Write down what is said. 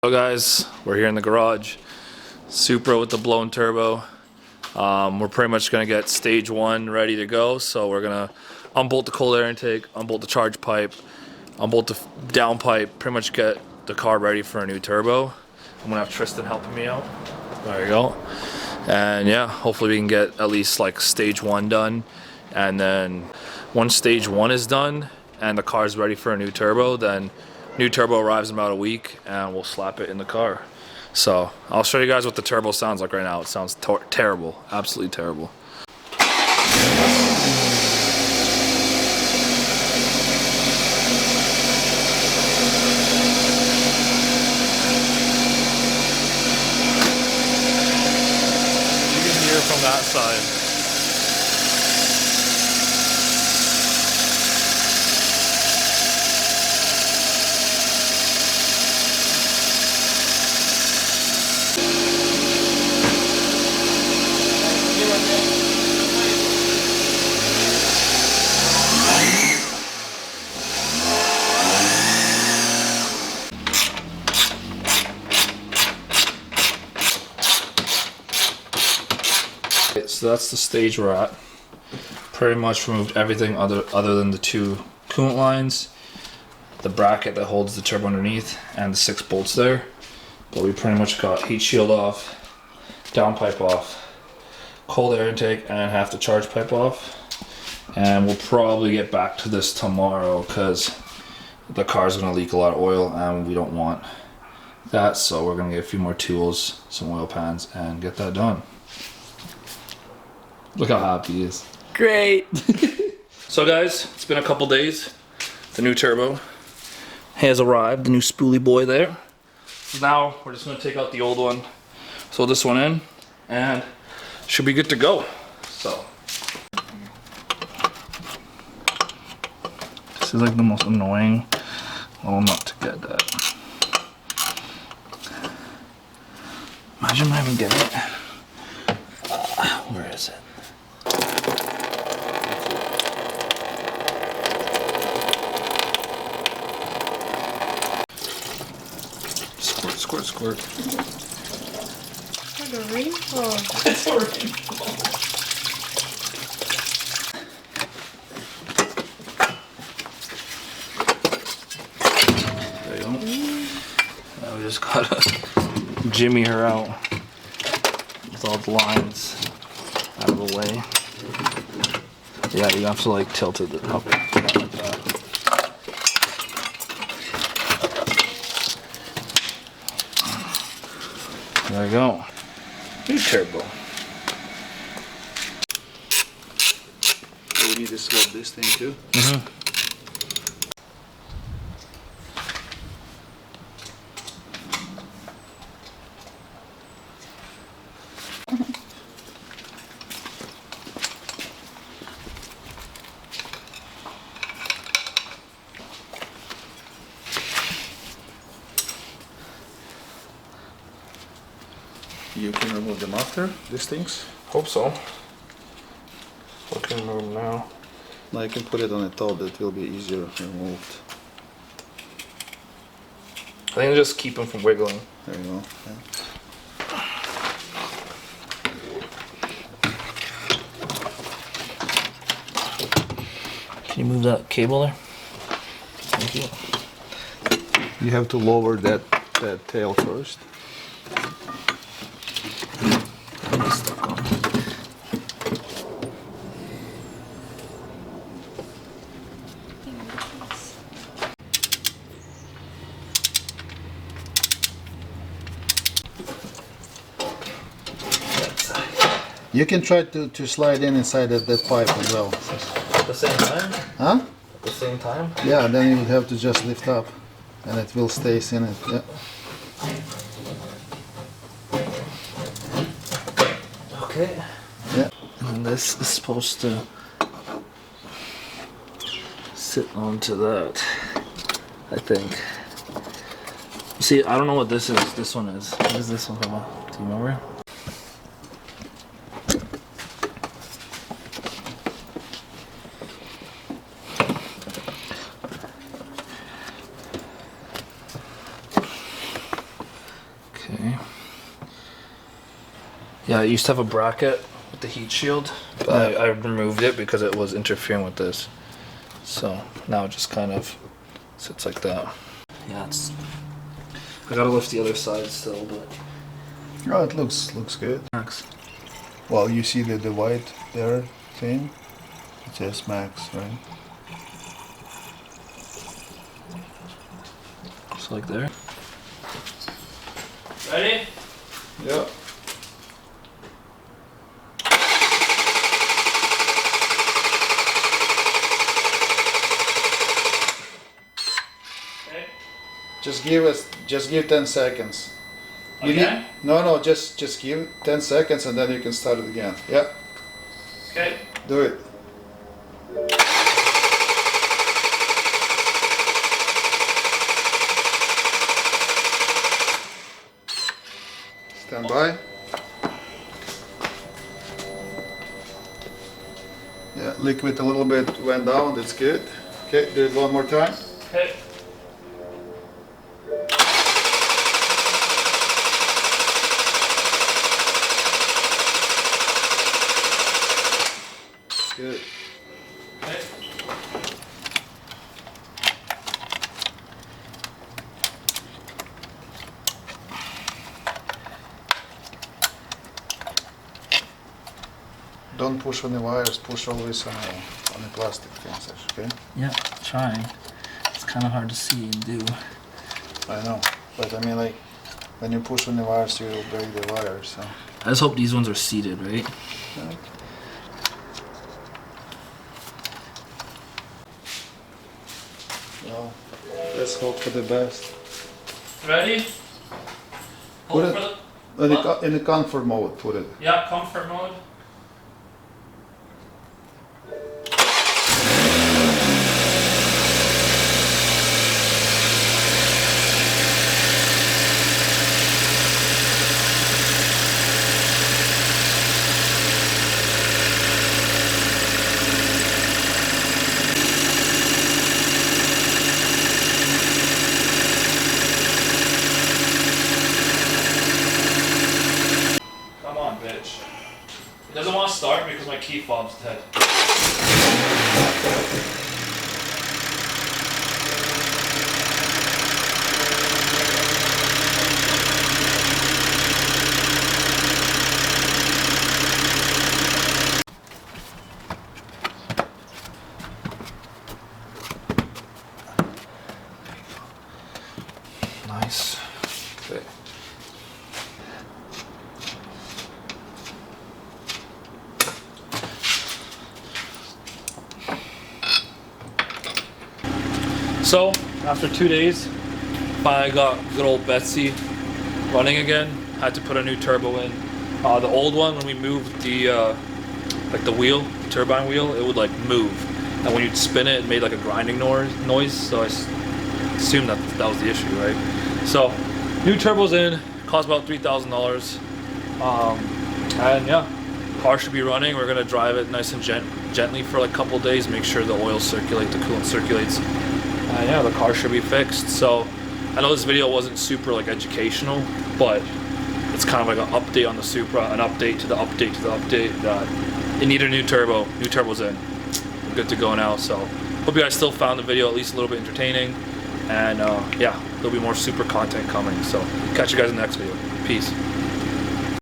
So guys, we're here in the garage. Supra with the blown turbo. We're pretty much gonna get stage one ready to go. So we're gonna unbolt the cold air intake, unbolt the charge pipe, unbolt the down pipe, pretty much get the car ready for a new turbo. I'm gonna have Tristan helping me out. There you go. And yeah, hopefully we can get at least like stage one done. And then once stage one is done and the car's ready for a new turbo, then new turbo arrives in about a week and we'll slap it in the car. So I'll show you guys what the turbo sounds like right now. It sounds terrible, absolutely terrible. You can hear from that side. So that's the stage we're at. Pretty much removed everything other than the two coolant lines, the bracket that holds the turbo underneath, and the 6 bolts there. But we pretty much got heat shield off, downpipe off, cold air intake, and half the charge pipe off. And we'll probably get back to this tomorrow because the car's gonna leak a lot of oil and we don't want that. So we're gonna get a few more tools, some oil pans, and get that done. Look how happy he is. Great. So guys, it's been a couple days. The new turbo has arrived, the new spoolie boy there. Now we're just gonna take out the old one, throw this one in, and should be good to go. So this is like the most annoying little nut to get that. Imagine not even getting it. Where is it? Squirt, squirt. Like a rainbow. It's a rainbow. There you go. Now we just gotta jimmy her out with all the lines out of the way. Yeah, you have to like tilt it up like that. There you go. New turbo. We need to swap this thing too. You can remove them after these things. Hope so. I can remove them now. Now you can put it on the top, that will be easier removed. I think just keep them from wiggling. There you go. Can you move that cable there? Thank you. You have to lower that tail first. You can try to slide inside that pipe as well. At the same time? Huh? At the same time? Yeah, then you have to just lift up and it will stay in it. Yeah. Okay. Yeah. And this is supposed to sit onto that, I think. See, I don't know what this is. This one is. What is this one from? Do you remember? Okay. Yeah, I used to have a bracket with the heat shield, but I removed it because it was interfering with this. So now it just kind of sits like that. Yeah, it's. I gotta lift the other side still, but. Oh, it looks good. Max. Well, you see the white there thing? It says max, right? Just like there. Ready? Yeah. Okay. Just give 10 seconds. Again? No, just give 10 seconds and then you can start it again. Yeah. Okay. Do it. Stand by. Yeah, liquid a little bit went down, that's good. Okay, do it one more time. Okay. Good. Okay. Don't push on the wires, push always on the plastic things, okay? Yeah, trying. It's kind of hard to see and do. I know, but I mean like, when you push on the wires, you'll break the wires, so. I just hope these ones are seated, right? Yeah. Well, let's hope for the best. Ready? Put Hold it for the. in the comfort mode, put it. Yeah, comfort mode. Come on, bitch. It doesn't want to start because my key fob's dead. Nice. Okay. So, after 2 days, finally got good old Betsy running again. Had to put a new turbo in. The old one, when we moved the like the wheel, the turbine wheel, it would like move, and when you'd spin it, it made like a grinding noise. So I assumed that was the issue, right? So, new turbo's in. Cost about $3,000. And yeah, car should be running. We're gonna drive it nice and gently for like a couple days. Make sure the oil circulates, the coolant circulates. Yeah, the car should be fixed. So I know this video wasn't super like educational, but it's kind of like an update on the Supra, an update to the update to the update that it needed a new turbo. New turbo's in. We're good to go now. So hope you guys still found the video at least a little bit entertaining. And yeah, there'll be more Supra content coming. So catch you guys in the next video. Peace.